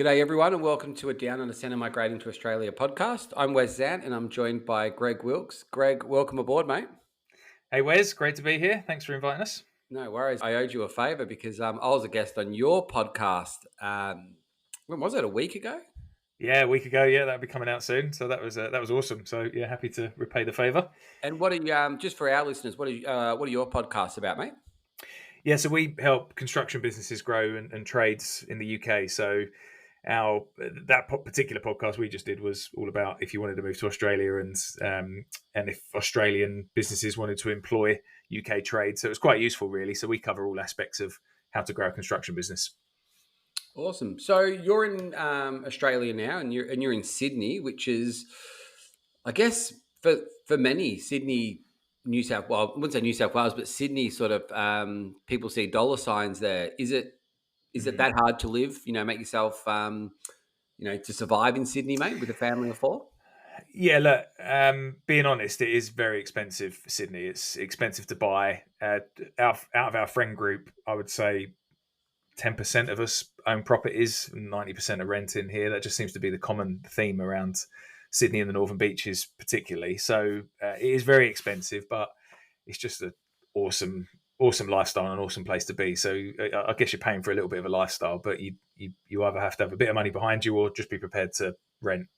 G'day everyone and welcome to a Down Under Centre Migrating to Australia podcast. I'm Wes Zant and I'm joined by Greg Wilkes. Greg, welcome aboard, mate. Hey Wes, great to be here. Thanks for inviting us. No worries. I owed you a favour because I was a guest on your podcast. When was it? A week ago? Yeah, a week ago. Yeah, that'll be coming out soon. So that was awesome. So yeah, happy to repay the favour. And what are you? Just for our listeners, what are your podcasts about, mate? Yeah, so we help construction businesses grow and trades in the UK. So our particular podcast we just did was all about if you wanted to move to Australia and if Australian businesses wanted to employ UK trade. So it was quite useful, really. So we cover all aspects of how to grow a construction business. Awesome. So you're in Australia now, and you're in Sydney, which is, I guess, for many Sydney. New South Wales, I wouldn't say New South Wales, but Sydney sort of people see dollar signs there. Is it that hard to live? Make yourself, to survive in Sydney, mate, with a family of four? Yeah, look, being honest, it is very expensive for Sydney. It's expensive to buy. Out of our friend group, I would say 10% of us own properties, 90% are renting here. That just seems to be the common theme around Sydney and the Northern Beaches particularly. So it is very expensive, but it's just an awesome lifestyle and an awesome place to be. So I guess you're paying for a little bit of a lifestyle, but you either have to have a bit of money behind you or just be prepared to rent.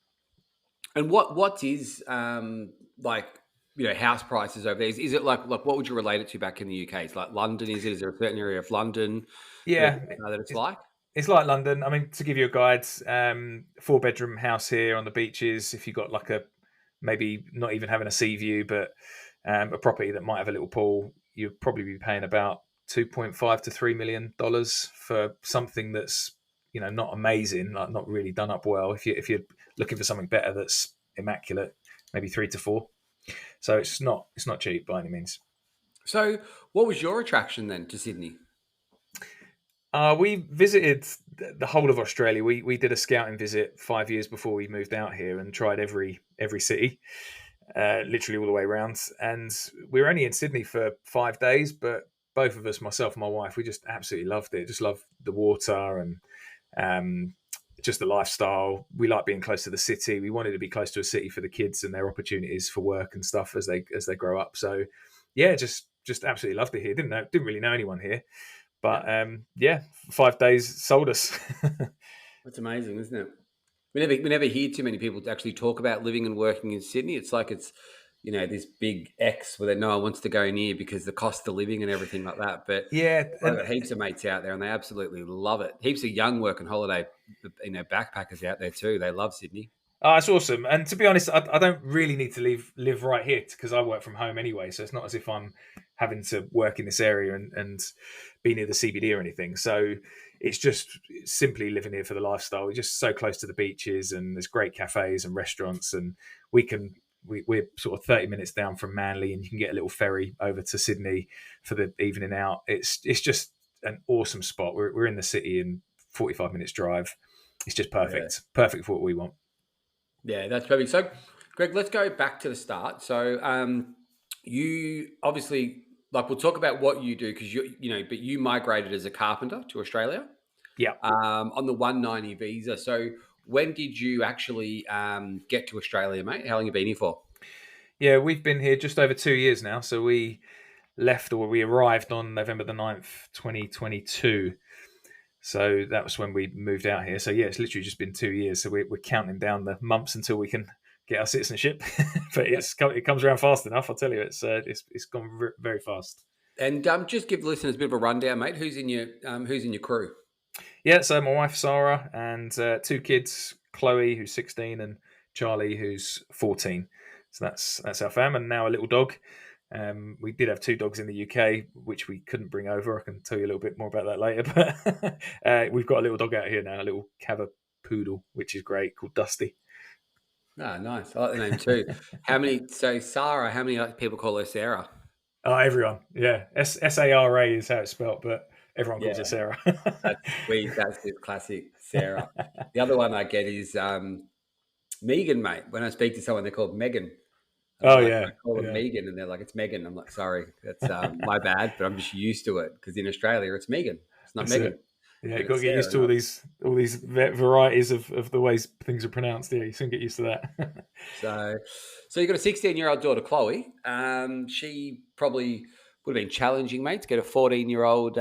And what is house prices over there? Is it like what would you relate it to back in the UK? It's like London, is it? Is there a certain area of London Yeah, that it's like? It's like London. I mean, to give you a guide, 4-bedroom house here on the beaches. If you got like maybe not even having a sea view, but a property that might have a little pool, you'd probably be paying about $2.5 to $3 million for something that's not amazing, like not really done up well. If you're looking for something better that's immaculate, maybe 3 to 4. So it's not cheap by any means. So, what was your attraction then to Sydney? We visited the whole of Australia. We did a scouting visit 5 years before we moved out here and tried every city, literally all the way around. And we were only in Sydney for 5 days, but both of us, myself and my wife, we just absolutely loved it. Just loved the water and just the lifestyle. We like being close to the city. We wanted to be close to a city for the kids and their opportunities for work and stuff as they grow up. So yeah, just absolutely loved it here. Didn't really know anyone here. But 5 days sold us. That's amazing, isn't it? We never hear too many people actually talk about living and working in Sydney. It's like it's this big X where no one wants to go near because the cost of living and everything like that. But yeah, I've got heaps of mates out there and they absolutely love it. Heaps of young work and holiday backpackers out there too. They love Sydney. Oh, it's awesome. And to be honest, I don't really need to live right here because I work from home anyway. So it's not as if I'm having to work in this area and be near the CBD or anything. So it's just simply living here for the lifestyle. We're just so close to the beaches and there's great cafes and restaurants. And we're sort of 30 minutes down from Manly and you can get a little ferry over to Sydney for the evening out. It's just an awesome spot. We're in the city in 45 minutes drive. It's just perfect. Yeah. Perfect for what we want. Yeah, that's perfect. So, Greg, let's go back to the start. So, you obviously, we'll talk about what you do because but you migrated as a carpenter to Australia. Yeah. On the 190 visa. So, when did you actually get to Australia, mate? How long have you been here for? Yeah, we've been here just over 2 years now. So we arrived on November the 9th, 2022. So that was when we moved out here. So yeah, it's literally just been 2 years. So we're counting down the months until we can get our citizenship. But it comes around fast enough. I'll tell you, it's gone very fast. And just give listeners a bit of a rundown, mate. Who's in your crew? Yeah, so my wife Sarah and 2 kids, Chloe who's 16 and Charlie who's 14. So that's our fam, and now a little dog. We did have 2 dogs in the UK, which we couldn't bring over. I can tell you a little bit more about that later. But we've got a little dog out here now, a little Cavapoodle, which is great, called Dusty. Ah, nice. I like the name too. So Sarah, how many people call her Sarah? Oh, everyone. Yeah. Sara is how it's spelled, but everyone calls her Sarah. That's sweet. That's the classic Sarah. The other one I get is Megan, mate. When I speak to someone, they're called Megan. I call them Megan, and they're like, "It's Megan." I'm like, "Sorry, that's my bad," but I'm just used to it because in Australia, it's Megan. It's not Megan. Yeah, you and got to it's get there used to all enough. these varieties of the ways things are pronounced. Yeah, you soon get used to that. So, so you've got a 16-year-old daughter, Chloe. She probably would have been challenging, mate, to get a 14-year-old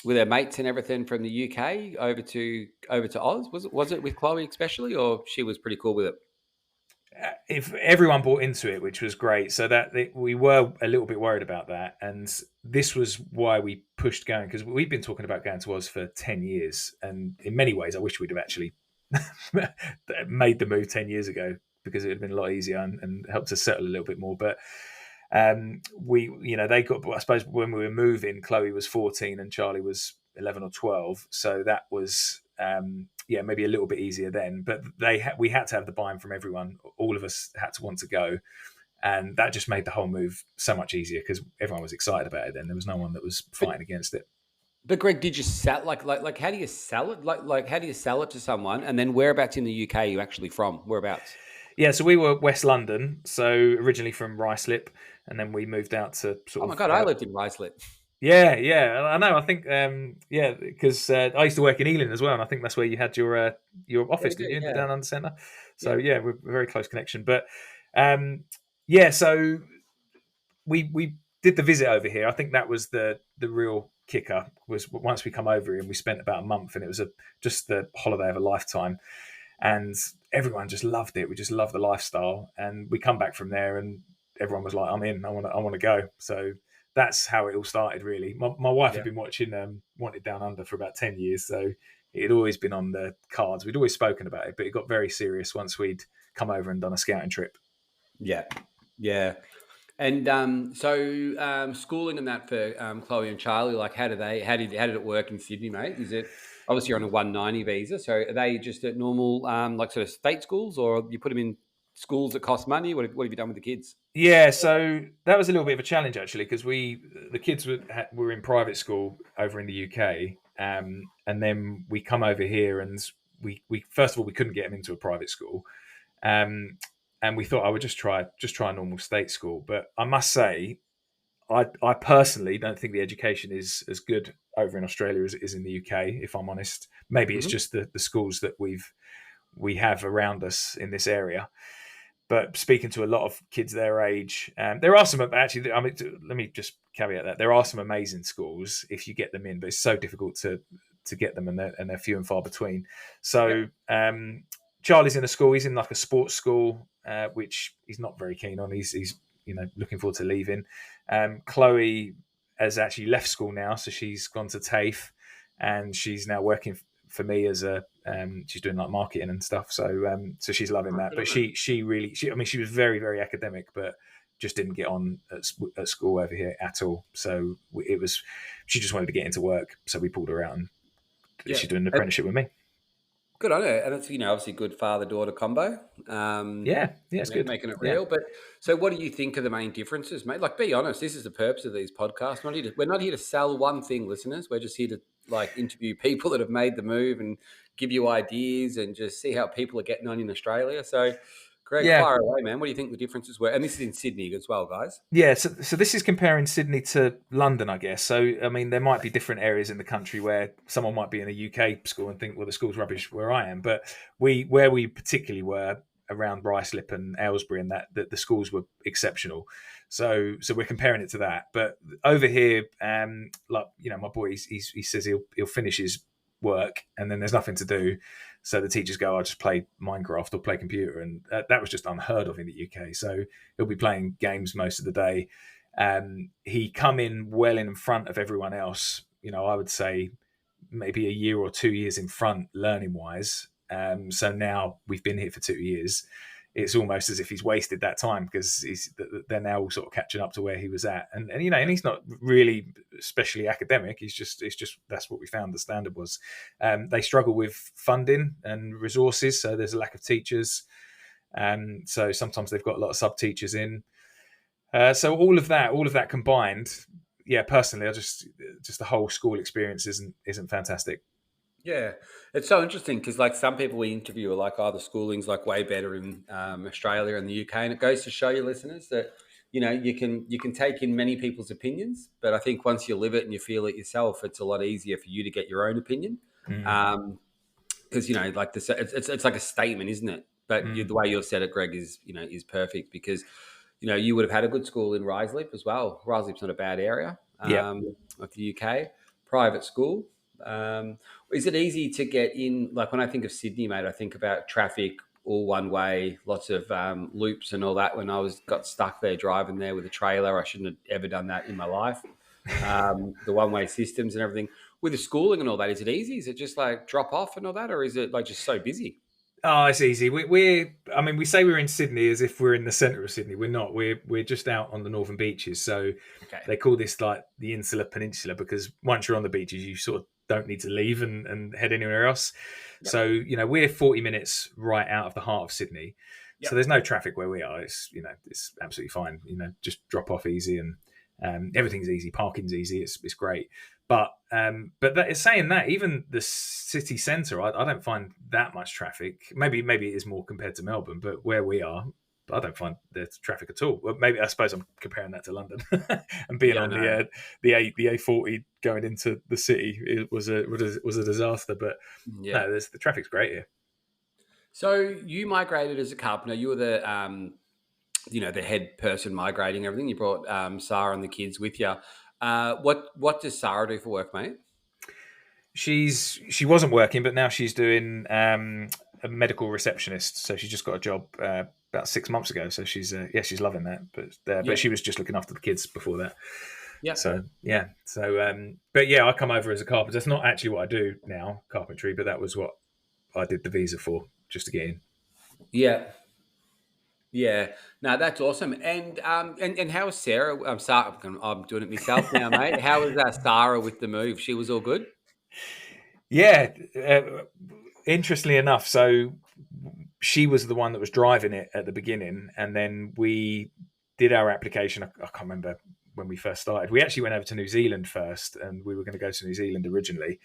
with her mates and everything from the UK over to Oz. Was it with Chloe especially, or she was pretty cool with it? If everyone bought into it, which was great, so that we were a little bit worried about that, and this was why we pushed going, because we've been talking about going to Oz for 10 years, and in many ways I wish we'd have actually made the move 10 years ago, because it would have been a lot easier and helped us settle a little bit more. But they got, I suppose when we were moving, Chloe was 14 and Charlie was 11 or 12, so that was maybe a little bit easier then. But we had to have the buy-in from everyone. All of us had to want to go, and that just made the whole move so much easier, because everyone was excited about it then. There was no one that was But fighting against it. but Greg, did you sell like how do you sell it? Like how do you sell it to someone? And then whereabouts in the UK are you actually from? Whereabouts? Yeah, so we were West London, so originally from Ruislip, and then we moved out to Oh sort my of god, I lived in Ruislip. yeah, I know. I think because I used to work in Ealing as well, and I think that's where you had your Yeah, we office, do. didn't you, in the Yeah, Down Under Centre? So yeah, yeah, we're a very close connection. But so we did the visit over here. I think that was the real kicker, was once we come over here, and we spent about a month, and it was just the holiday of a lifetime, and everyone just loved it. We just loved the lifestyle, and we come back from there, and everyone was like, "I'm in. I want to go." So that's how it all started, really. My wife had yeah. been watching Wanted Down Under for about 10 years, so it had always been on the cards. We'd always spoken about it, but it got very serious once we'd come over and done a scouting trip. Yeah, yeah. And schooling and that for Chloe and Charlie, like how did it work in Sydney, mate? Is it obviously you're on a 190 visa, so are they just at normal like sort of state schools, or you put them in schools that cost money? What have you done with the kids? Yeah, so that was a little bit of a challenge actually, because the kids were in private school over in the UK, and then we come over here, and we first of all we couldn't get them into a private school, um, and we thought I would just try a normal state school. But I must say, I personally don't think the education is as good over in Australia as it is in the UK. If I'm honest, maybe it's Hmm. just the schools that we have around us in this area. But speaking to a lot of kids their age, there are some actually. I mean, let me just caveat that there are some amazing schools if you get them in, but it's so difficult to get them, and they're few and far between. Yep. So Charlie's in a school. He's in like a sports school, which he's not very keen on. He's looking forward to leaving. Chloe has actually left school now, so she's gone to TAFE, and she's now working for me as she's doing like marketing and stuff. So she's loving Oh, that. good But on her. I mean, she was very very academic, but just didn't get on at school over here at all. So she just wanted to get into work. So we pulled her out, and Yeah. she's doing an apprenticeship with me. Good on her, and it's obviously good father daughter combo. Yeah, it's good. Making it Yeah. real. But so, what do you think are the main differences, mate? Like, be honest. This is the purpose of these podcasts. We're not here to sell one thing, listeners. We're just here to like interview people that have made the move and give you ideas and just see how people are getting on in Australia. So, Greg, Yeah, fire away, man. What do you think the differences were? And this is in Sydney as well, guys. Yeah, so this is comparing Sydney to London, I guess. So I mean, there might be different areas in the country where someone might be in a UK school and think, well, the school's rubbish where I am. But where we particularly were around Ruislip and Aylesbury, and that the schools were exceptional. So we're comparing it to that. But over here, my boy, he says he'll finish his work and then there's nothing to do. So the teachers go, I'll just play Minecraft or play computer, and that was just unheard of in the UK. So he'll be playing games most of the day. He come in well in front of everyone else. I would say maybe a year or 2 years in front, learning wise. So now we've been here for 2 years. It's almost as if he's wasted that time, because they're now all sort of catching up to where he was at, and he's not really especially academic. It's just that's what we found the standard was. They struggle with funding and resources, so there's a lack of teachers. So sometimes they've got a lot of sub teachers in. So all of that combined, yeah. Personally, I just the whole school experience isn't fantastic. Yeah, it's so interesting because like some people we interview are like, oh, the schooling's like way better in Australia and the UK, and it goes to show you, listeners, that you can take in many people's opinions, but I think once you live it and you feel it yourself, it's a lot easier for you to get your own opinion. Because like this, it's like a statement, isn't it? But the way you've said it, Greg, is perfect, because you would have had a good school in Ruislip as well. Ruislip's not a bad area of the UK. Private school. Is it easy to get in? Like when I think of Sydney, mate, I think about traffic, all one way, lots of loops and all that. When I got stuck there driving there with a trailer, I shouldn't have ever done that in my life. The one-way systems and everything. With the schooling and all that, is it easy? Is it just like drop off and all that, or is it like just so busy? Oh, it's easy. We say we're in Sydney as if we're in the centre of Sydney. We're not. We're just out on the northern beaches. So they call this like the Insular Peninsula, because once you're on the beaches, you sort of don't need to leave and head anywhere else. Yep. So we're 40 minutes right out of the heart of Sydney. Yep. So there's no traffic where we are. It's it's absolutely fine. Just drop off easy, and everything's easy. Parking's easy. It's great. But that is saying that even the city centre, I don't find that much traffic. Maybe it is more compared to Melbourne, but where we are, I don't find there's traffic at all. Well, maybe I suppose I'm comparing that to London and being on the A40 going into the city. It was a disaster, but no, the traffic's great here. So you migrated as a carpenter. You were the the head person migrating everything. You brought Sarah and the kids with you. What does Sarah do for work, mate? She wasn't working, but now she's doing a medical receptionist. So she just got a job about 6 months ago. So she's loving that. But she was just looking after the kids before that. Yeah. So I come over as a carpenter. That's not actually what I do now, carpentry, but that was what I did the visa for, just to get in. Yeah. Yeah, no, that's awesome. And how is Sarah? Sarah, I'm doing it myself now, mate. How was Sarah with the move? She was all good? Yeah, interestingly enough, so she was the one that was driving it at the beginning, and then we did our application. I can't remember when we first started. We actually went over to New Zealand first, and we were going to go to New Zealand originally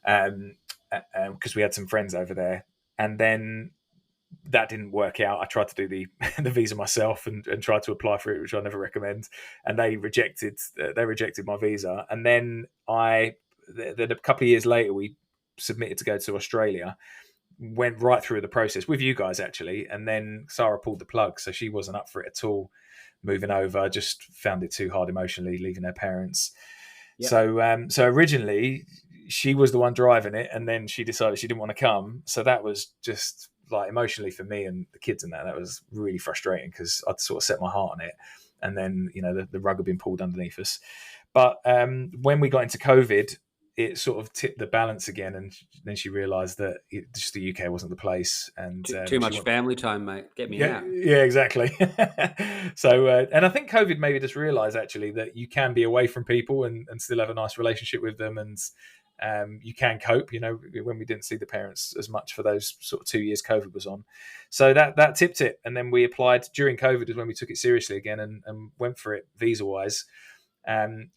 because we had some friends over there, and then that didn't work out. I tried to do the visa myself and tried to apply for it, which I never recommend. And they rejected my visa. And then a couple of years later, we submitted to go to Australia, went right through the process with you guys actually. And then Sarah pulled the plug. So she wasn't up for it at all. Moving over, just found it too hard emotionally, leaving her parents. Yep. So originally she was the one driving it, and then she decided she didn't want to come. So that was just like emotionally for me and the kids and that was really frustrating, because I'd sort of set my heart on it, and then the rug had been pulled underneath us. But when we got into COVID, it sort of tipped the balance again, and then she realised that just the UK wasn't the place, and too much family time, mate. Get me out. Yeah, exactly. So, and I think COVID made me just realise actually that you can be away from people and still have a nice relationship with them, and you can cope, when we didn't see the parents as much for those sort of 2 years COVID was on. So that tipped it. And then we applied during COVID is when we took it seriously again and went for it visa-wise,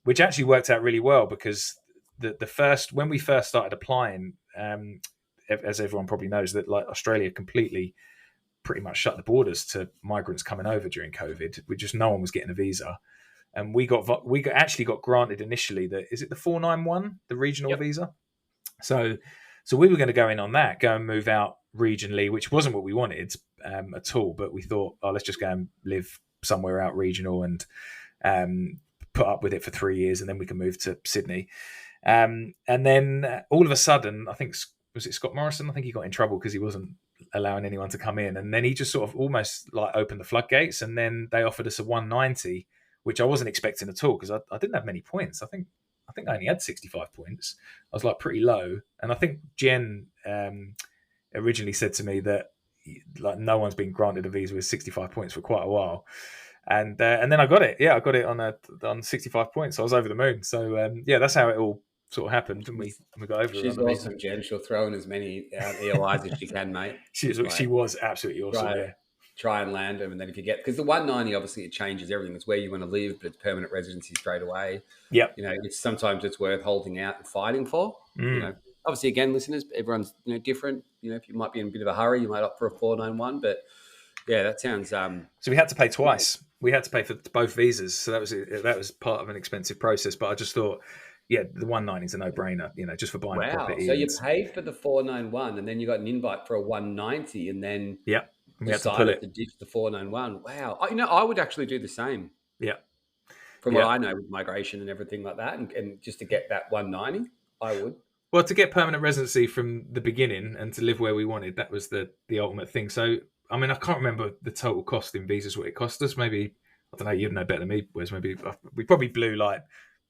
which actually worked out really well, because when we first started applying, as everyone probably knows, that like Australia completely pretty much shut the borders to migrants coming over during COVID. No one was getting a visa. And we actually got granted initially is it the 491, the regional visa? So we were going to go in on that, go and move out regionally, which wasn't what we wanted at all. But we thought, let's just go and live somewhere out regional and put up with it for 3 years, and then we can move to Sydney. And then all of a sudden, I think, was it Scott Morrison? I think he got in trouble because he wasn't allowing anyone to come in. And then he just sort of almost like opened the floodgates, and then they offered us a 190, which I wasn't expecting at all, because I didn't have many points. I think I only had 65 points. I was like pretty low. And I think Jen originally said to me that like no one's been granted a visa with 65 points for quite a while. And then I got it. Yeah, I got it on 65 points. So I was over the moon. So that's how it all sort of happened, and we got over it. She's awesome, Jen. She'll throw in as many EOIs as she can, mate. She was absolutely awesome. Try and land them, and then if you get, because the 190 obviously it changes everything. It's where you want to live, but it's permanent residency straight away. Yep. Sometimes it's worth holding out and fighting for. Obviously, again, listeners, everyone's different. If you might be in a bit of a hurry, you might opt for a 491. But yeah, that sounds. So we had to pay twice. we had to pay for both visas, so that was part of an expensive process. But I just thought, yeah, the 190 is a no-brainer, just for buying a Wow. property. So And you paid for the 491 and then you got an invite for a 190 and then yeah, we had to pull decided it. to ditch the 491. Wow. I would actually do the same Yeah, from what yeah. I know with migration and everything like that. And just to get that 190, I would. Well, to get permanent residency from the beginning and to live where we wanted, that was the ultimate thing. So, I mean, I can't remember the total cost in visas, what it cost us. Maybe, I don't know, you'd know better than me, Wes. Maybe we probably blew like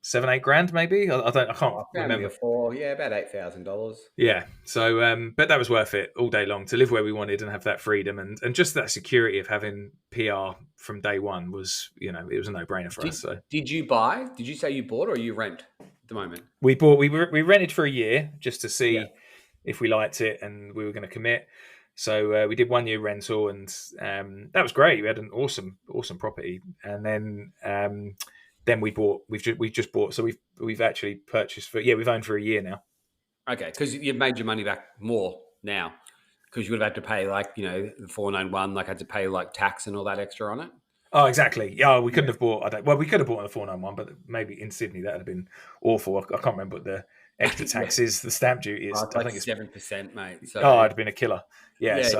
7-8 grand, maybe. I can't remember. About $8,000. Yeah. So, but that was worth it all day long to live where we wanted and have that freedom and just that security of having PR from day one was, it was a no-brainer for us. So, did you buy? Did you say you bought or you rent at the moment? we rented for a year just to see if we liked it and we were going to commit. So we did 1 year rental and that was great. We had an awesome property, and then we bought. We've just bought. So we've actually purchased we've owned for a year now. Okay, because you've made your money back more now because you would have had to pay the 491, had to pay tax and all that extra on it. Oh, exactly. Yeah, we couldn't have bought. We could have bought on the 491, but maybe in Sydney that would have been awful. I can't remember what the extra taxes, the stamp duty is. I think it's 7%, mate. So it'd have been a killer. Yeah. It's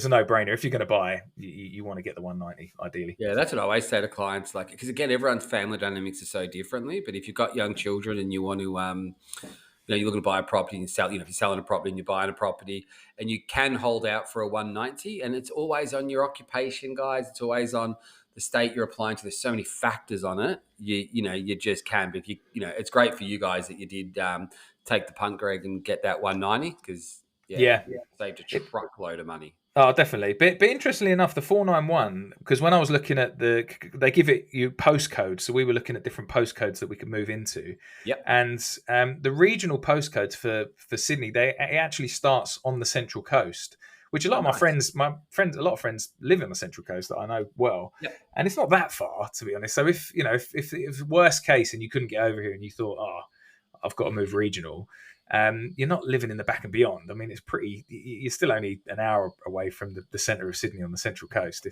a no-brainer. If you're going to buy, you want to get the 190 ideally. Yeah, that's what I always say to clients. Because again, everyone's family dynamics are so differently. But if you've got young children and you want to, you're looking to buy a property and sell. If you're selling a property and you're buying a property, and you can hold out for a 190, and it's always on your occupation, guys. It's always on the state you're applying to. There's so many factors on it. You just can. But if it's great for you guys that you did take the punt, Greg, and get that 190 because saved a truckload of money. Oh, definitely. But interestingly enough, the 491, because when I was looking at they give it you postcodes. So we were looking at different postcodes that we could move into. Yep. And the regional postcodes for Sydney, it actually starts on the Central Coast, which a lot of my friends, a lot of friends live on the Central Coast that I know well. Yep. And it's not that far, to be honest. So if worst case and you couldn't get over here and you thought, I've got to move regional, you're not living in the back and beyond. I mean, you're still only an hour away from the centre of Sydney on the Central Coast.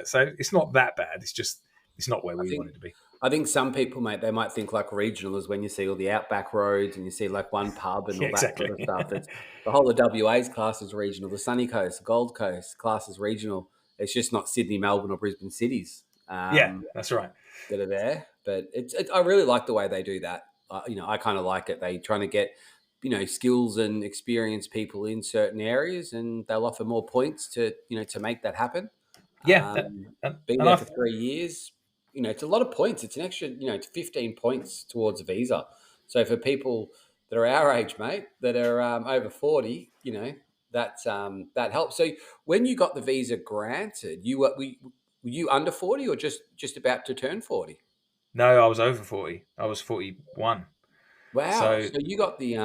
So it's not that bad. It's not where we wanted to be. I think some people, mate, they might think regional is when you see all the outback roads and you see one pub and all that sort of stuff. It's, the whole of WA's class as regional. The Sunny Coast, the Gold Coast class as regional. It's just not Sydney, Melbourne or Brisbane cities. That's right. That are there. But I really like the way they do that. I kind of like it. They trying to get skills and experienced people in certain areas, and they'll offer more points to make that happen. Yeah, being there for 3 years, it's a lot of points. It's an extra, it's 15 points towards a visa. So for people that are our age, mate, that are over 40, that helps. So when you got the visa granted, were you under 40 or just about to turn 40? No, I was over 40. I was 41. Wow. So you got the you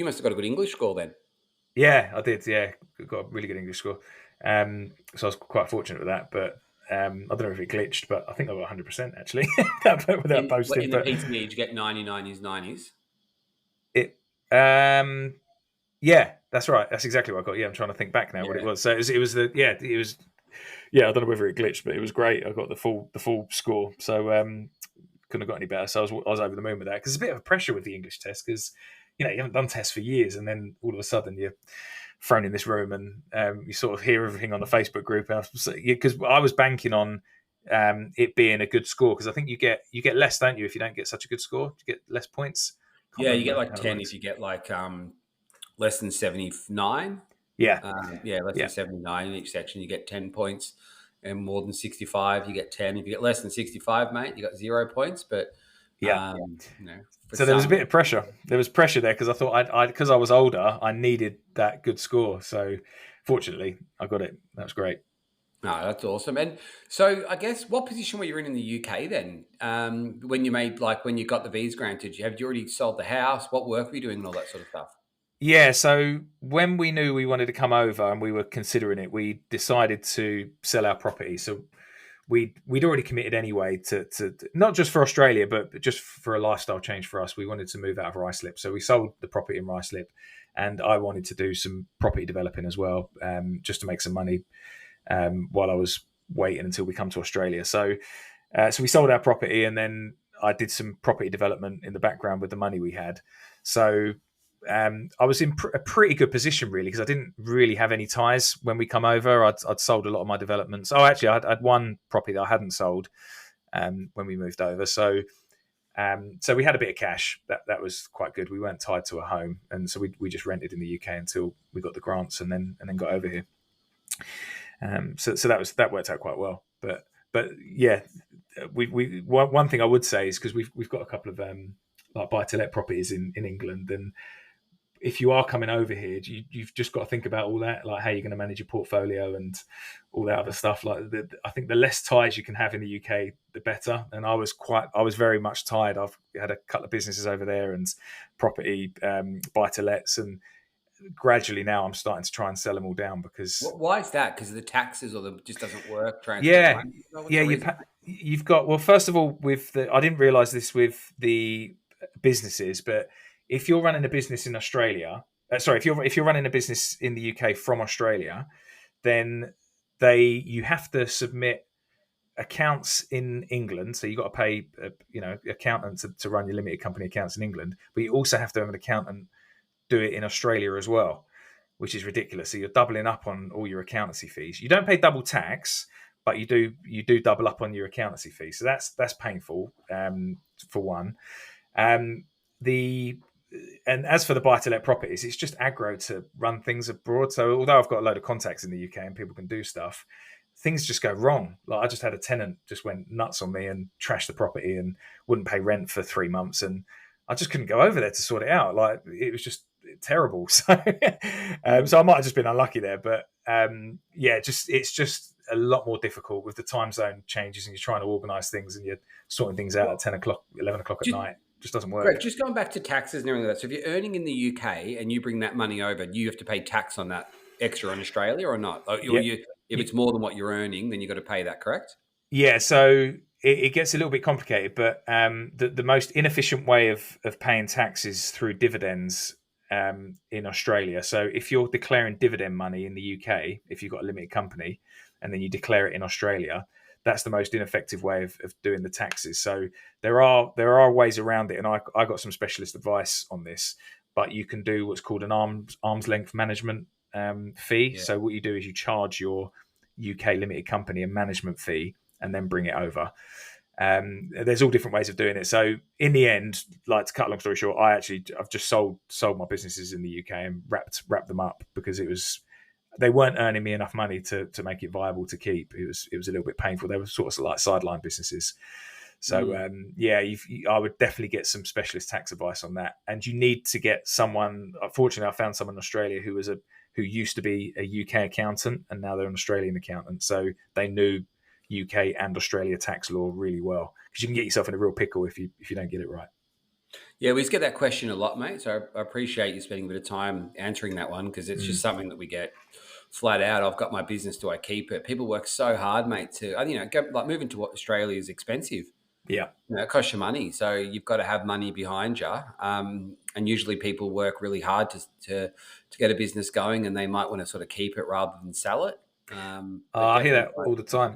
must have got a good English score then. Yeah, I did. Yeah, got a really good English score. So I was quite fortunate with that. But I don't know if it glitched, but I think I got 100% actually without posting. In the PTE, did you get 90s, 90s? Yeah, that's right. That's exactly what I got. Yeah, I'm trying to think back now what it was. So it was I don't know whether it glitched, but it was great. I got the full score. So couldn't have got any better. So I was over the moon with that because it's a bit of a pressure with the English test because you haven't done tests for years, and then all of a sudden you're thrown in this room and you sort of hear everything on the Facebook group. Because I was banking on it being a good score because I think you get less, don't you, if you don't get such a good score? You get less points. You get 10 if you get less than 79. Yeah. Less than 79 in each section, you get 10 points. And more than 65, you get 10. If you get less than 65, mate, you got 0 points. But so there was a bit of pressure. There was pressure there because I thought because I was older, I needed that good score. So fortunately, I got it. That was great. No, that's awesome. And so I guess what position were you in the UK then? When you when you got the visa granted, have you already sold the house? What work were you doing and all that sort of stuff? Yeah, so when we knew we wanted to come over and we were considering it, we decided to sell our property. So we'd already committed anyway to not just for Australia, but just for a lifestyle change for us. We wanted to move out of Ruislip. So we sold the property in Ruislip, and I wanted to do some property developing as well, just to make some money. while I was waiting until we come to Australia. So we sold our property, and then I did some property development in the background with the money we had. So I was in a pretty good position, really, because I didn't really have any ties when we come over. I'd sold a lot of my developments. Oh, actually, I'd one property that I hadn't sold when we moved over. So we had a bit of cash. That was quite good. We weren't tied to a home, and so we just rented in the UK until we got the grants, and then got over here. So that worked out quite well. But yeah, we one thing I would say is, because we've got a couple of like buy-to-let properties in England, and if you are coming over here, you've just got to think about all that, like how you're going to manage your portfolio and all that other stuff. Like I think the less ties you can have in the UK, the better. And I was very much tied. I've had a couple of businesses over there and property buy-to-lets, and gradually now I'm starting to try and sell them all down because. Why is that? Because of the taxes, or it just doesn't work? Yeah, you've got, well, first of all, I didn't realize this with the businesses, but if you're running a business in Australia, if you're running a business in the UK from Australia, then you have to submit accounts in England. So you've got to pay accountant to run your limited company accounts in England, but you also have to have an accountant do it in Australia as well, which is ridiculous. So you're doubling up on all your accountancy fees. You don't pay double tax, but you do double up on your accountancy fees. So that's painful, for one. And as for the buy-to-let properties, it's just aggro to run things abroad. So although I've got a load of contacts in the UK and people can do stuff, things just go wrong. Like I just had a tenant just went nuts on me and trashed the property and wouldn't pay rent for 3 months, and I just couldn't go over there to sort it out. Like it was just terrible. So so I might have just been unlucky there, but it's just a lot more difficult with the time zone changes, and you're trying to organise things and you're sorting things out at 10 o'clock, 11 o'clock at night. Just doesn't work. Greg, just going back to taxes and everything like that. So if you're earning in the UK and you bring that money over, you have to pay tax on that extra in Australia or not? If it's more than what you're earning, then you've got to pay that, correct? Yeah, so it gets a little bit complicated, but the most inefficient way of paying tax is through dividends in Australia. So if you're declaring dividend money in the UK, if you've got a limited company, and then you declare it in Australia, that's the most ineffective way of doing the taxes. So there are ways around it, and I got some specialist advice on this. But you can do what's called an arm's length management fee. Yeah. So what you do is you charge your UK limited company a management fee, and then bring it over. There's all different ways of doing it. So in the end, like to cut a long story short, I've just sold my businesses in the UK and wrapped them up because they weren't earning me enough money to make it viable to keep. It was a little bit painful. They were sort of like sideline businesses. So I would definitely get some specialist tax advice on that. And you need to get someone. Fortunately, I found someone in Australia who used to be a UK accountant, and now they're an Australian accountant. So they knew UK and Australia tax law really well, because you can get yourself in a real pickle if you don't get it right. Yeah, we just get that question a lot, mate. So I appreciate you spending a bit of time answering that one, because it's just something that we get flat out. I've got my business. Do I keep it? People work so hard, mate, moving to Australia is expensive. Yeah. It costs you money. So you've got to have money behind you. And usually people work really hard to get a business going, and they might want to sort of keep it rather than sell it. I hear that all the time.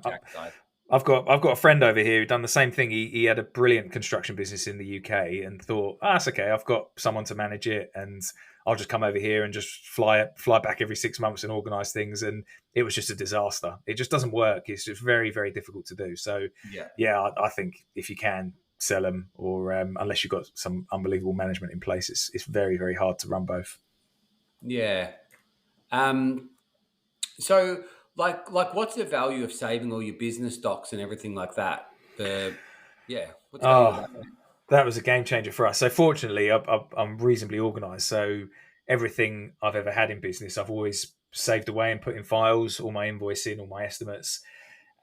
I've got a friend over here who done the same thing. He had a brilliant construction business in the UK and thought, that's okay, I've got someone to manage it, and I'll just come over here and just fly back every 6 months and organise things. And it was just a disaster. It just doesn't work. It's just very, very difficult to do. So I think if you can sell them, or unless you've got some unbelievable management in place, it's very, very hard to run both. Yeah. So like what's the value of saving all your business docs and everything like that? What's the value of that? That was a game changer for us. So fortunately, I'm reasonably organised. So everything I've ever had in business, I've always saved away and put in files, all my invoicing, all my estimates.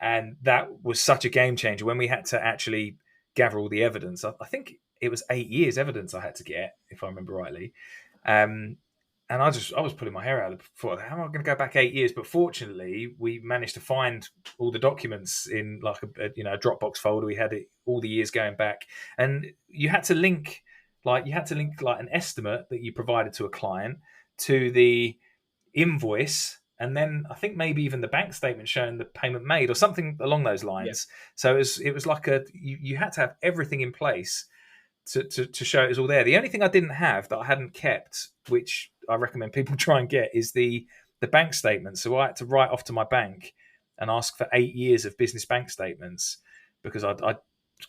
And that was such a game changer when we had to actually gather all the evidence. I think it was 8 years evidence I had to get, if I remember rightly. And I was pulling my hair out. Thought, how am I going to go back 8 years? But fortunately, we managed to find all the documents in like a Dropbox folder. We had it all the years going back, and you had to link an estimate that you provided to a client to the invoice and then I think maybe even the bank statement showing the payment made or something along those lines. So it was like you had to have everything in place to show it was all there. The only thing I didn't have that I hadn't kept, which I recommend people try and get, is the bank statement. So I had to write off to my bank and ask for 8 years of business bank statements because I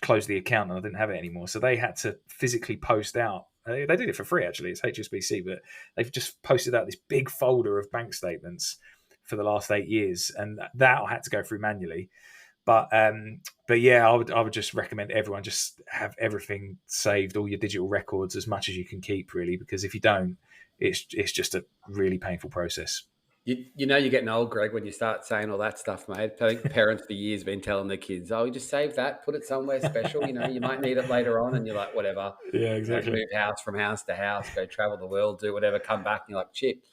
closed the account and I didn't have it anymore. So they had to physically post out. They did it for free, actually. It's HSBC, but they've just posted out this big folder of bank statements for the last 8 years, and that I had to go through manually. But yeah, I would just recommend everyone just have everything saved, all your digital records, as much as you can keep, really, because if you don't, it's just a really painful process. You know you're getting old, Greg, when you start saying all that stuff, mate. I think parents for years have been telling their kids, "Oh, you just save that, put it somewhere special. You know, you might need it later on." And you're like, "Whatever." Yeah, exactly. Move house from house to house, go travel the world, do whatever, come back, and you're like, "Chip,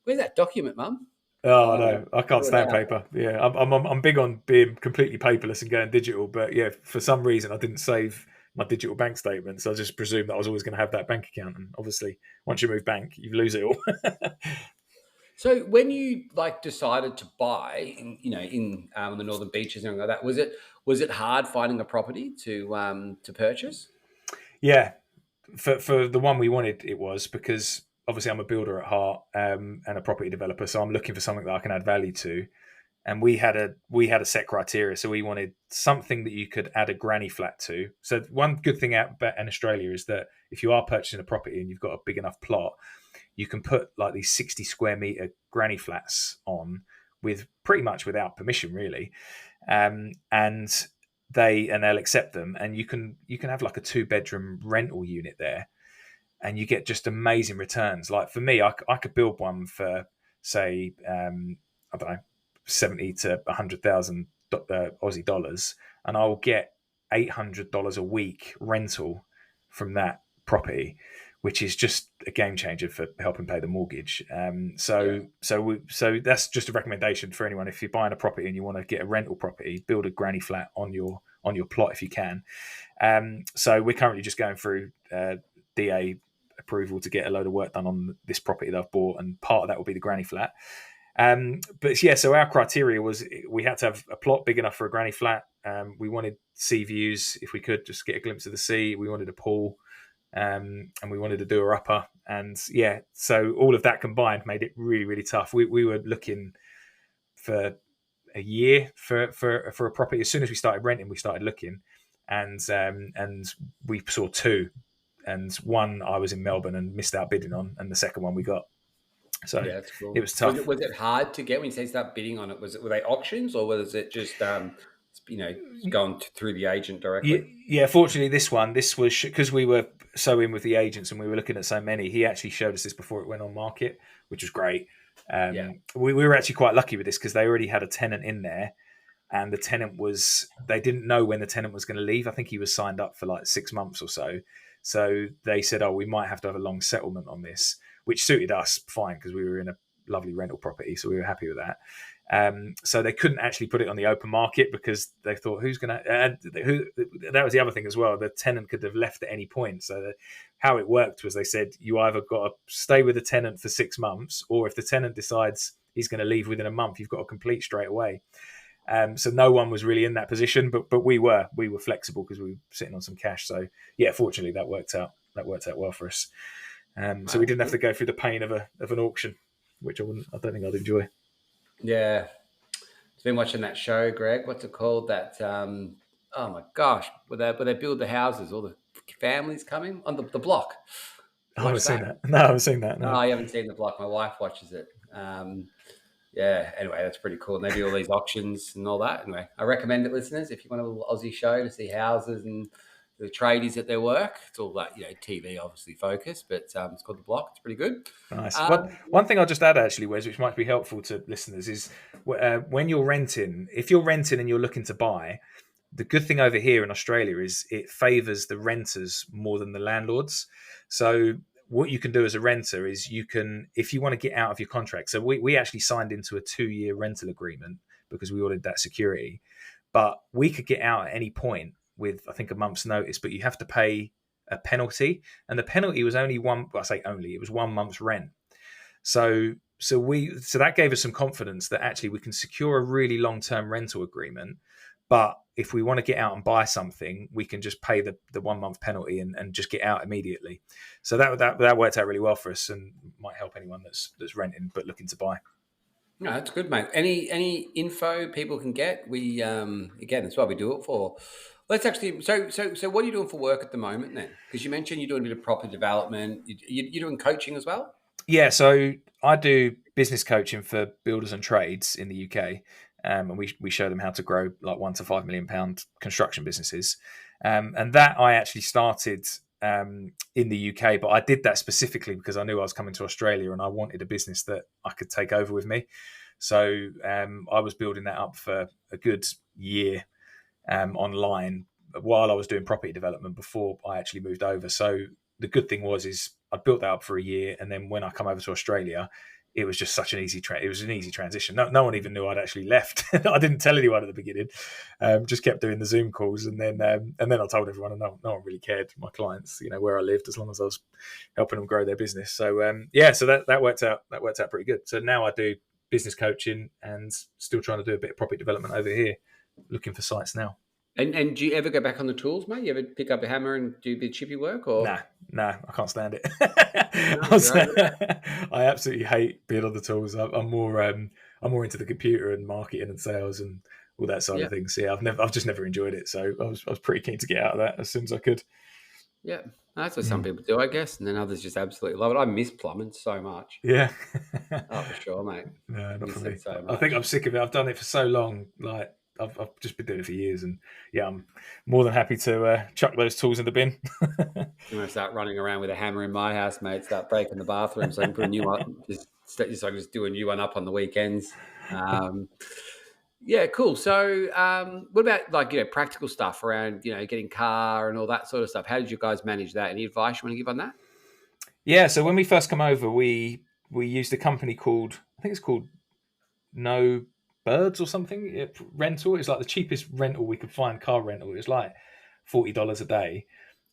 where's that document, Mum?" Oh, no, I can't stand paper. Yeah, I'm big on being completely paperless and going digital, but yeah, for some reason I didn't save my digital bank statements. I just presumed that I was always going to have that bank account, and obviously, once you move bank, you lose it all. So when you decided to buy, in the Northern Beaches and everything like that, was it hard finding a property to purchase? Yeah, for the one we wanted, it was, because obviously I'm a builder at heart and a property developer, so I'm looking for something that I can add value to. And we had a set criteria, so we wanted something that you could add a granny flat to. So one good thing out in Australia is that if you are purchasing a property and you've got a big enough plot, you can put like these 60 square meter granny flats on with pretty much without permission, really, and they'll accept them, and you can have like a 2-bedroom rental unit there, and you get just amazing returns. Like for me, I could build one for say I don't know, 70 to 100,000 Aussie dollars, and I'll get $800 a week rental from that property, which is just a game changer for helping pay the mortgage. So that's just a recommendation for anyone. If you're buying a property and you want to get a rental property, build a granny flat on your plot if you can. So we're currently just going through DA approval to get a load of work done on this property that I've bought, and part of that will be the granny flat. But yeah, so our criteria was we had to have a plot big enough for a granny flat. We wanted sea views if we could, just get a glimpse of the sea. We wanted a pool, and we wanted to do a upper. And yeah, so all of that combined made it really, really tough. We were looking for a year for a property. As soon as we started renting, we started looking, and we saw two, and one I was in Melbourne and missed out bidding on, and the second one we got. So yeah, that's cool. It was tough. Was it hard to get when you say start bidding on it? Were they auctions, or was it just going through the agent directly? Yeah, fortunately this was because we were so in with the agents and we were looking at so many. He actually showed us this before it went on market, which was great. We were actually quite lucky with this because they already had a tenant in there, and the tenant they didn't know when the tenant was going to leave. I think he was signed up for like 6 months or so. So they said, "Oh, we might have to have a long settlement on this," which suited us fine because we were in a lovely rental property, so we were happy with that. So they couldn't actually put it on the open market because they thought, who's going to... that was the other thing as well. The tenant could have left at any point. So how it worked was they said, you either got to stay with the tenant for 6 months, or if the tenant decides he's going to leave within a month, you've got to complete straight away. So no one was really in that position, but we were flexible because we were sitting on some cash. So yeah, fortunately that worked out well for us. So we didn't have to go through the pain of an auction, which I don't think I'd enjoy. Yeah, I've been watching that show, Greg. What's it called? That oh my gosh, where they build the houses, all the families coming on the block. I haven't seen that. No, I haven't seen that. No, I haven't seen the block. My wife watches it. Yeah. Anyway, that's pretty cool. And they do all these auctions and all that. Anyway, I recommend it, listeners, if you want a little Aussie show to see houses and the tradies at their work. It's all like, TV obviously focused, but it's called The Block. It's pretty good. Nice. One thing I'll just add actually, Wes, which might be helpful to listeners is when you're renting, if you're renting and you're looking to buy, the good thing over here in Australia is it favours the renters more than the landlords. So what you can do as a renter is you can, if you want to get out of your contract. So we actually signed into a 2-year rental agreement because we wanted that security, but we could get out at any point with, I think, a month's notice, but you have to pay a penalty. And the penalty was only it was 1 month's rent. So so that gave us some confidence that actually we can secure a really long-term rental agreement. But if we want to get out and buy something, we can just pay the 1 month penalty and just get out immediately. So that worked out really well for us, and might help anyone that's renting but looking to buy. No, that's good, mate. Any info people can get? We again, that's what we do it for. Let's actually. So what are you doing for work at the moment then? Because you mentioned you're doing a bit of property development. You're doing coaching as well. Yeah, so I do business coaching for builders and trades in the UK, and we show them how to grow like £1 to £5 million construction businesses, and that I actually started in the UK, but I did that specifically because I knew I was coming to Australia and I wanted a business that I could take over with me. So I was building that up for a good year online while I was doing property development before I actually moved over. So the good thing is I built that up for a year, and then when I come over to Australia, it was just such an easy it was an easy transition. No one even knew I'd actually left. I didn't tell anyone at the beginning. Just kept doing the Zoom calls, and then I told everyone, and no one really cared. My clients, where I lived, as long as I was helping them grow their business. So so that worked out. That worked out pretty good. So now I do business coaching and still trying to do a bit of property development over here, looking for sites now. And do you ever go back on the tools, mate? You ever pick up a hammer and do a bit of chippy work? Or No, I can't stand it. No, I absolutely hate being on the tools. I'm more into the computer and marketing and sales and all that side of things. Yeah, I've just never enjoyed it. So I was pretty keen to get out of that as soon as I could. Yeah, that's what some people do, I guess, and then others just absolutely love it. I miss plumbing so much. Yeah. Oh, for sure, mate. No, not for me. So I think I'm sick of it. I've done it for so long. Like I've just been doing it for years, and I'm more than happy to chuck those tools in the bin. I'm going to start running around with a hammer in my house, mate. Start breaking the bathroom so I can put a new one. So I can just do a new one up on the weekends. Yeah, cool. So, what about practical stuff around getting car and all that sort of stuff? How did you guys manage that? Any advice you want to give on that? Yeah, so when we first come over, we used a company called No Birds or something. Rental. It's like the cheapest rental we could find, car rental. It was like $40 a day,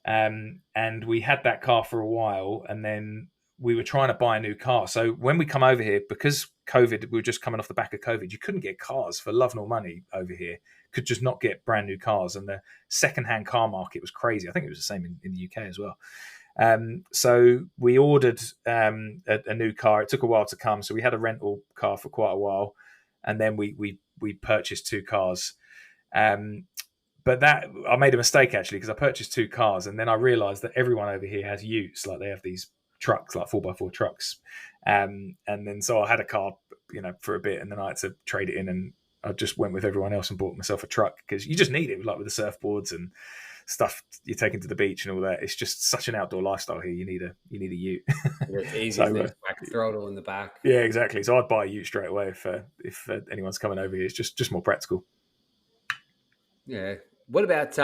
and we had that car for a while, and then we were trying to buy a new car. So when we come over here, because COVID, we were just coming off the back of COVID, you couldn't get cars for love nor money over here. Could just not get brand new cars, and the second-hand car market was crazy. I think it was the same in the UK as well. So we ordered a new car. It took a while to come, so we had a rental car for quite a while, and then we purchased two cars. But that I made a mistake actually, because I purchased two cars, and then I realised that everyone over here has utes, like they have these trucks, like 4x4 trucks, and then so I had a car, for a bit, and then I had to trade it in, and I just went with everyone else and bought myself a truck, because you just need it, like with the surfboards and stuff you're taking to the beach and all that. It's just such an outdoor lifestyle here. You need a ute. It's easy to throw it all in the back. Yeah, exactly. So I'd buy a ute straight away if anyone's coming over here. It's just more practical. Yeah. What about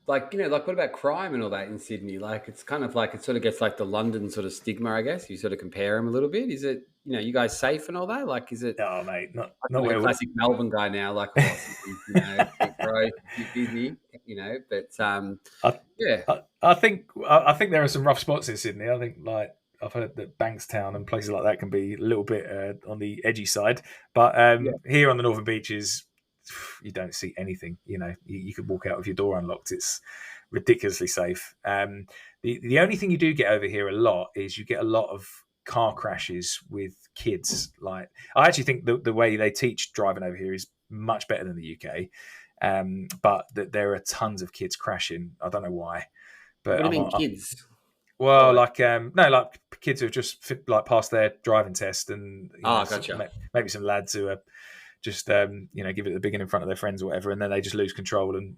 what about crime and all that in Sydney? Like, it's kind of like it sort of gets like the London sort of stigma, I guess. You sort of compare them a little bit. Is it, you guys safe and all that? Like, is it? Oh, mate, not a classic Melbourne guy now. Like, big bro, busy, but yeah. I think there are some rough spots in Sydney. I think like I've heard that Bankstown and places like that can be a little bit on the edgy side, but here on the Northern Beaches, you don't see anything. You could walk out with your door unlocked. It's ridiculously safe. The only thing you do get over here a lot is you get a lot of car crashes with kids. Like, I actually think the way they teach driving over here is much better than the UK, but there are tons of kids crashing. I don't know why. But what do you mean, kids? Well, like kids who have just passed their driving test, and gotcha. Maybe some lads who are just give it the big one in front of their friends or whatever, and then they just lose control and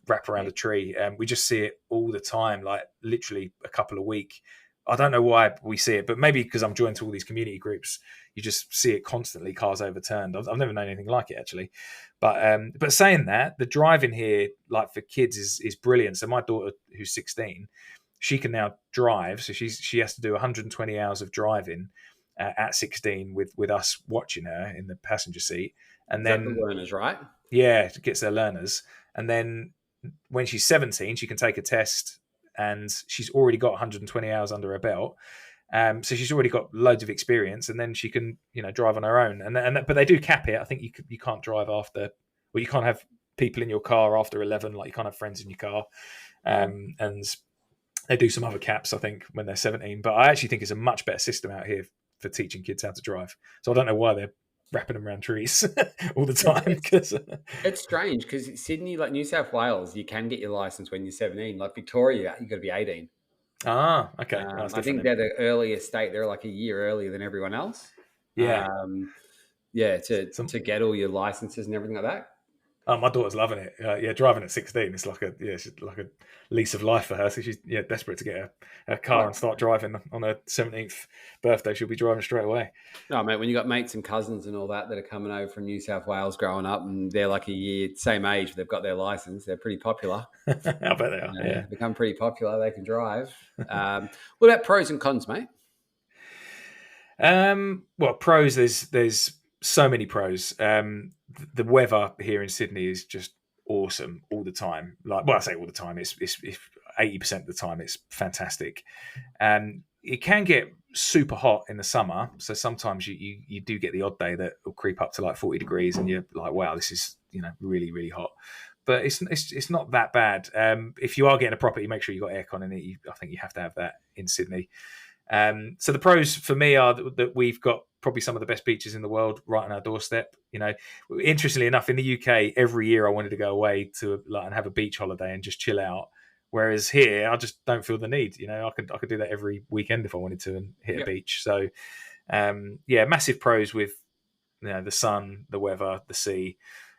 wrap around a tree. We just see it all the time, like literally a couple a week. I don't know why we see it, but maybe because I'm joined to all these community groups, you just see it constantly, cars overturned. I've never known anything like it, actually. But saying that, the driving here, like for kids, is brilliant. So my daughter, who's 16, she can now drive. So she has to do 120 hours of driving at 16 with us watching her in the passenger seat. And then the learners, right? Yeah, it gets their learners. And then when she's 17, she can take a test, and she's already got 120 hours under her belt. So she's already got loads of experience, and then she can, drive on her own. But they do cap it. I think you can't drive after, well, you can't have people in your car after 11. Like you can't have friends in your car, and they do some other caps, I think, when they're 17. But I actually think it's a much better system out here for teaching kids how to drive. So I don't know why they're wrapping them around trees all the time. It's strange because Sydney, like New South Wales, you can get your license when you're 17. Like Victoria, you've got to be 18. Ah, okay. I think they're the earliest state. They're like a year earlier than everyone else. Yeah. To get all your licenses and everything like that. Oh, my daughter's loving it. Driving at 16, it's like a lease of life for her. So she's desperate to get a car and start driving on her 17th birthday. She'll be driving straight away. No, mate, when you got mates and cousins and all that are coming over from New South Wales growing up, and they're like a year same age, they've got their license. They're pretty popular. I bet they are. Yeah, become pretty popular. They can drive. What about pros and cons, mate? Well, pros. There's so many pros. The weather here in Sydney is just awesome all the time. I say all the time. It's 80% of the time it's fantastic. It can get super hot in the summer, so sometimes you do get the odd day that will creep up to like 40 degrees, and you're like, wow, this is really really hot. But it's not that bad. If you are getting a property, make sure you got aircon in it. I think you have to have that in Sydney. So the pros for me are that we've got probably some of the best beaches in the world right on our doorstep. Interestingly enough, in the UK, every year I wanted to go away to and have a beach holiday and just chill out. Whereas here, I just don't feel the need. I could do that every weekend if I wanted to and hit a beach. So, massive pros with the sun, the weather, the sea.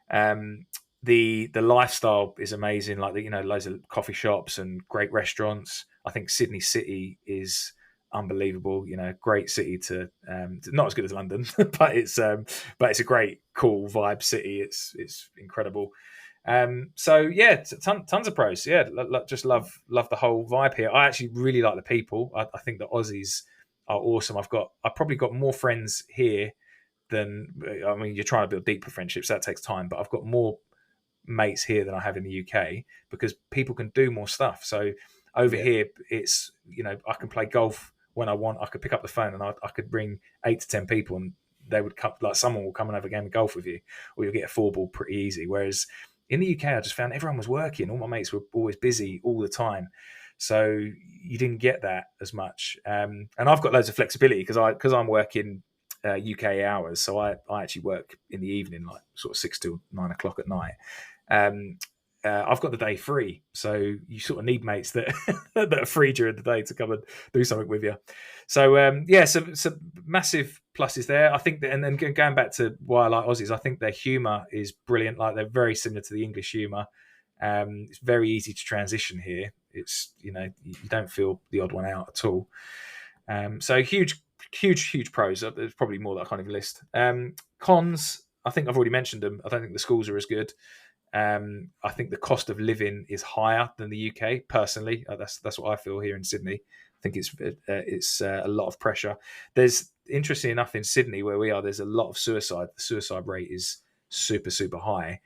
The lifestyle is amazing. Like loads of coffee shops and great restaurants. I think Sydney City is unbelievable. Great city to not as good as London, but it's a great cool vibe city. It's incredible. Tons of pros. Just love the whole vibe here. I actually really like the people. I think the Aussies are awesome. I've probably got more friends here than, you're trying to build deeper friendships, that takes time, but I've got more mates here than I have in the UK because people can do more stuff. So over here, it's I can play golf when I want. I could pick up the phone and I could bring 8 to 10 people, and they would come. Like someone will come and have a game of golf with you, or you'll get a 4-ball pretty easy. Whereas in the UK, I just found everyone was working. All my mates were always busy all the time, so you didn't get that as much. And I've got loads of flexibility because I'm working UK hours, so I actually work in the evening, like sort of 6 till 9 o'clock at night. I've got the day free, so you sort of need mates that that are free during the day to come and do something with you. So so massive pluses there. I think that, and then going back to why I like Aussies, I think their humour is brilliant. Like they're very similar to the English humour. It's very easy to transition here. It's you don't feel the odd one out at all. So huge pros. There's probably more that I can't even list. Cons, I think I've already mentioned them. I don't think the schools are as good. I think the cost of living is higher than the UK. Personally, that's what I feel here in Sydney. I think it's a lot of pressure. There's, interesting enough, in Sydney where we are, there's a lot of suicide. The suicide rate is super super high,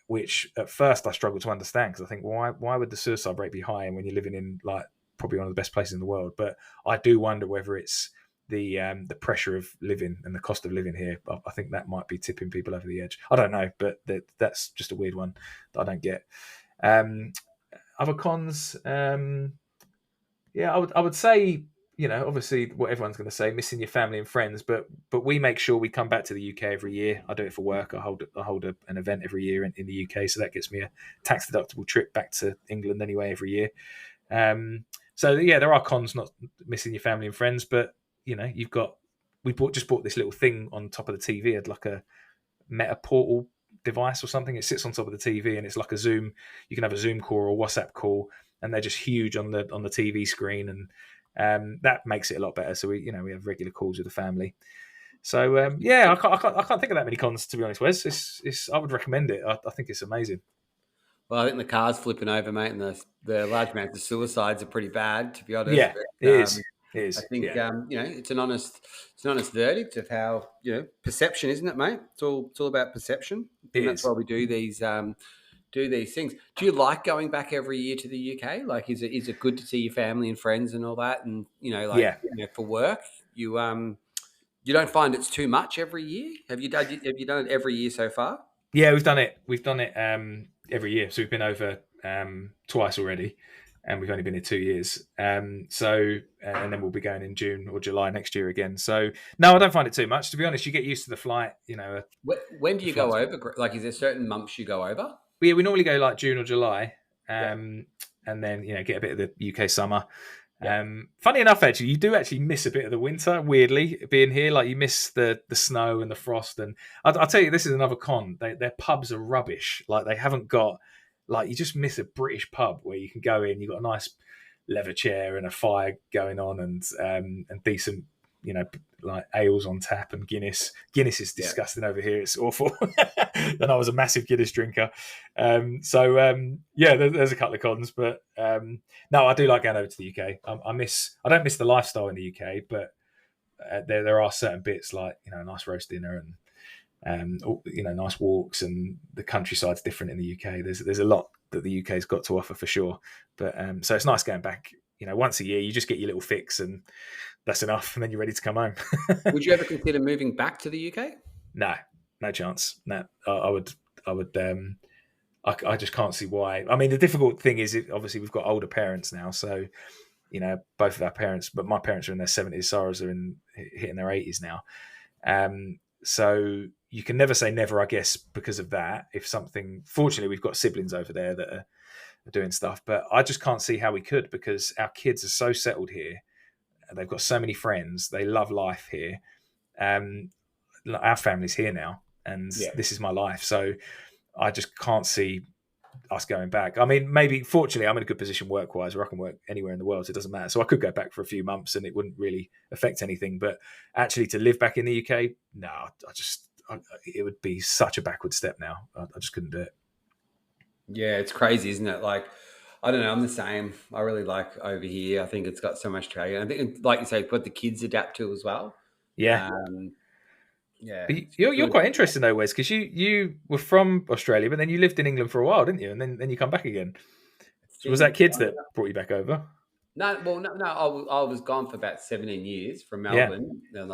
which at first I struggled to understand because I think why would the suicide rate be high when you're living in like probably one of the best places in the world? But I do wonder whether it's the pressure of living and the cost of living here. I think that might be tipping people over the edge. I don't know, but that's just a weird one that I don't get. Other cons, I would say, obviously what everyone's going to say, missing your family and friends, but we make sure we come back to the UK every year. I do it for work. I hold an event every year in the UK, so that gets me a tax deductible trip back to England anyway every year. There are cons not missing your family and friends, but we just bought this little thing on top of the TV. It's like a Meta Portal device or something. It sits on top of the TV and it's like a Zoom. You can have a Zoom call or a WhatsApp call, and they're just huge on the TV screen, and that makes it a lot better. So we have regular calls with the family. So I can't think of that many cons, to be honest, Wes. I would recommend it. I think it's amazing. Well, I think the car's flipping over, mate, and the large amounts of suicides are pretty bad, to be honest. Yeah, it is. I think it's an honest verdict of how perception, isn't it, mate? It's all about perception. And that's why we do these do these things. Do you like going back every year to the UK? Like, is it good to see your family and friends and all that? And Yeah. for work, you don't find it's too much every year? Have you done it every year so far? Yeah, we've done it. We've done it every year. So we've been over twice already, and we've only been here 2 years. And then we'll be going in June or July next year again. So no, I don't find it too much. To be honest, you get used to the flight. When do The you go flights. over? Like, is there certain months you go over? We normally go like June or July, and then get a bit of the UK summer. Yeah. Funny enough, actually, you do actually miss a bit of the winter. Weirdly, being here, like you miss the snow and the frost. And I'll tell you, this is another con. Their pubs are rubbish. Like they haven't got, like you just miss a British pub where you can go in. You've got a nice leather chair and a fire going on, and decent, like ales on tap and Guinness. Guinness is disgusting over here. It's awful. And I was a massive Guinness drinker. There's a couple of cons, but no, I do like going over to the UK. I don't miss the lifestyle in the UK, but there are certain bits like a nice roast dinner and nice walks, and the countryside's different in the UK. There's a lot that the UK's got to offer for sure. But so it's nice going back. Once a year, you just get your little fix, and that's enough, and then you're ready to come home. Would you ever consider moving back to the UK? No chance. No, I would. I just can't see why. I mean, the difficult thing is, obviously, we've got older parents now, so both of our parents, but my parents are in their 70s, Sarah's are hitting their 80s now. So you can never say never, I guess, because of that. Fortunately, we've got siblings over there that are doing stuff, but I just can't see how we could, because our kids are so settled here. They've got so many friends. They love life here. Our family's here now, and this is my life. So I just can't see us going back. I mean, maybe, fortunately, I'm in a good position work-wise where I can work anywhere in the world, so it doesn't matter. So I could go back for a few months and it wouldn't really affect anything. But actually to live back in the UK, no, it would be such a backward step now. I just couldn't do it. Yeah, it's crazy, isn't it? Like, I don't know, I'm the same. I really like over here. I think it's got so much trade. I think, like you say, what the kids adapt to as well. Yeah. Yeah. But you're quite interesting though, Wes, because you were from Australia, but then you lived in England for a while, didn't you? And then you come back again. So was that kids that brought you back over? No. I was gone for about 17 years from Melbourne. Yeah. And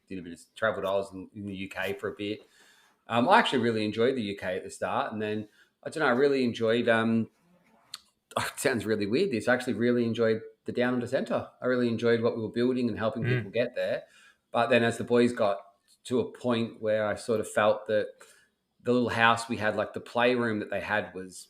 did a bit of travelled. I was in the UK for a bit. I actually really enjoyed the UK at the start, and then I don't know. I really enjoyed. It sounds really weird. I actually really enjoyed the Down Under Centre. I really enjoyed what we were building and helping people get there. But then as the boys got to a point where I sort of felt that the little house we had, like the playroom that they had, was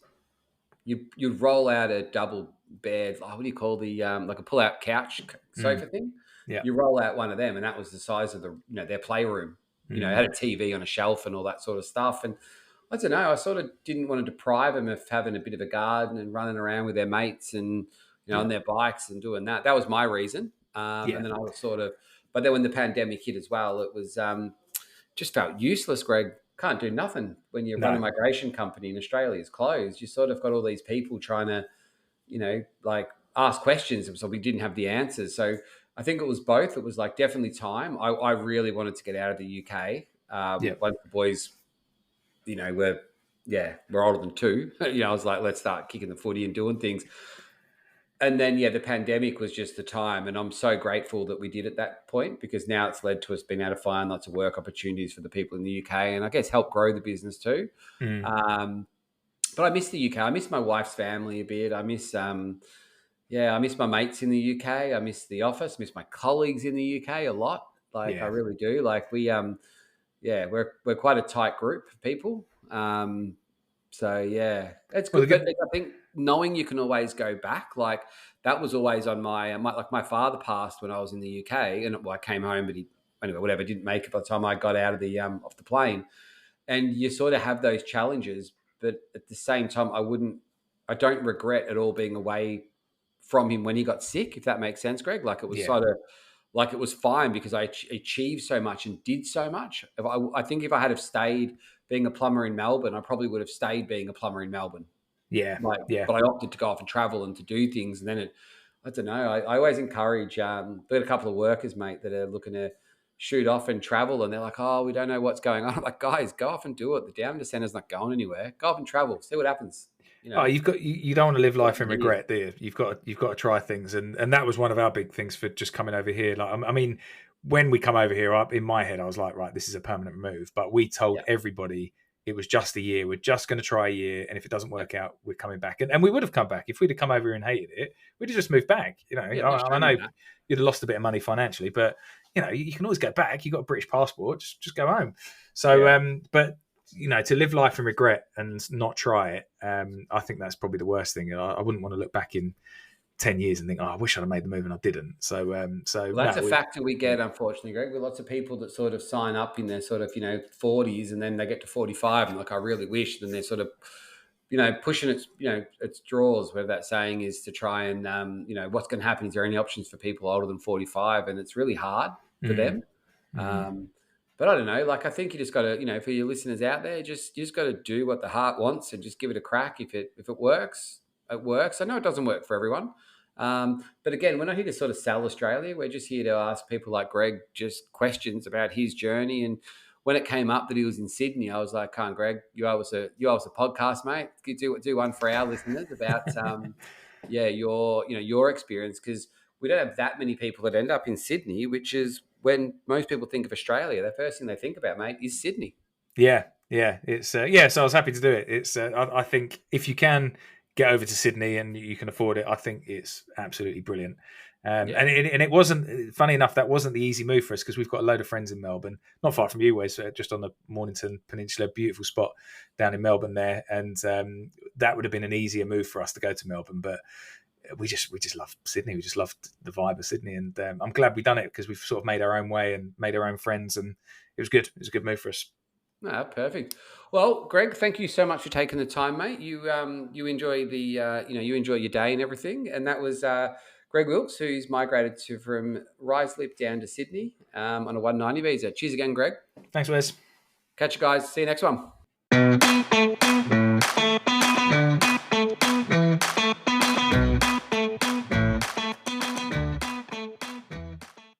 you'd roll out a double bed. What do you call like a pull-out couch sofa thing? Yeah. You roll out one of them, and that was the size of their playroom. It had a TV on a shelf and all that sort of stuff. And I don't know, I sort of didn't want to deprive them of having a bit of a garden and running around with their mates and, on their bikes and doing that. That was my reason. And then I was but then when the pandemic hit as well, it was just felt useless, Greg. Can't do nothing when you run a migration company and Australia's closed. You sort of got all these people trying to, ask questions. So we didn't have the answers. So I think it was both. It was like definitely time. I really wanted to get out of the UK. Once the boys, we're older than two. I was like, let's start kicking the footy and doing things. And then, the pandemic was just the time. And I'm so grateful that we did at that point, because now it's led to us being able to find lots of work opportunities for the people in the UK, and I guess help grow the business too. But I miss the UK. I miss my wife's family a bit. I miss, I miss my mates in the UK. I miss the office. I miss my colleagues in the UK a lot. I really do. Like we're quite a tight group of people. It's good. But I think knowing you can always go back, like that was always on my father passed when I was in the UK, and I came home, but didn't make it by the time I got out of the off the plane. And you sort of have those challenges, but at the same time, I don't regret at all being away from him when he got sick, if that makes sense, Greg. Like it was sort of like it was fine because I achieved so much and did so much. I think if I had have stayed being a plumber in Melbourne, I probably would have stayed being a plumber in Melbourne. Yeah. But I opted to go off and travel and to do things. And then I don't know. I always encourage, we've got a couple of workers, mate, that are looking to shoot off and travel, and they're like, oh, we don't know what's going on. I'm like, guys, go off and do it. The Down Under Center's not going anywhere. Go off and travel, see what happens. Oh, you don't want to live life in Yeah. regret, do you? You've got to try things, and that was one of our big things for just coming over here. Like, I mean, when we come over here, in my head, I was like, right, this is a permanent move. But we told everybody it was just a year. We're just going to try a year, and if it doesn't work out, we're coming back. And we would have come back if we'd have come over here and hated it. We'd have just moved back. You know, I know you'd have lost a bit of money financially, but you know, you can always get back. You got a British passport, just go home. So, but you know, to live life in regret and not try it, I think that's probably the worst thing. I wouldn't want to look back in 10 years and think, oh, I wish I'd have made the move and I didn't. So that's a factor we get, unfortunately, Greg, with lots of people that sort of sign up in their sort of, 40s, and then they get to 45 and like, I really wish, and they're sort of, pushing its draws, whether that saying is to try and, what's going to happen? Is there any options for people older than 45? And it's really hard for them. But I don't know, like, I think you just got to, for your listeners out there, you just got to do what the heart wants and just give it a crack. If it works, it works. I know it doesn't work for everyone. But again, we're not here to sort of sell Australia. We're just here to ask people like Greg just questions about his journey. And when it came up that he was in Sydney, I was like, "Come on, Greg, you owe us a podcast, mate. Do one for our listeners about your experience, because we don't have that many people that end up in Sydney, which is when most people think of Australia, the first thing they think about, mate, is Sydney." Yeah. It's so I was happy to do it. It's I think if you can get over to Sydney and you can afford it, I think it's absolutely brilliant. And it wasn't, funny enough, that wasn't the easy move for us, because we've got a load of friends in Melbourne, not far from you, Wes, just on the Mornington Peninsula, beautiful spot down in Melbourne there. And that would have been an easier move for us to go to Melbourne, but we just loved Sydney. We just loved the vibe of Sydney, and I'm glad we've done it, because we've sort of made our own way and made our own friends, and it was good. It was a good move for us. Ah, perfect. Well, Greg, thank you so much for taking the time, mate. You enjoy you enjoy your day and everything. And that was Greg Wilkes, who's migrated from Ruislip down to Sydney on a 190 visa. Cheers again, Greg. Thanks, Wes. Catch you guys. See you next one.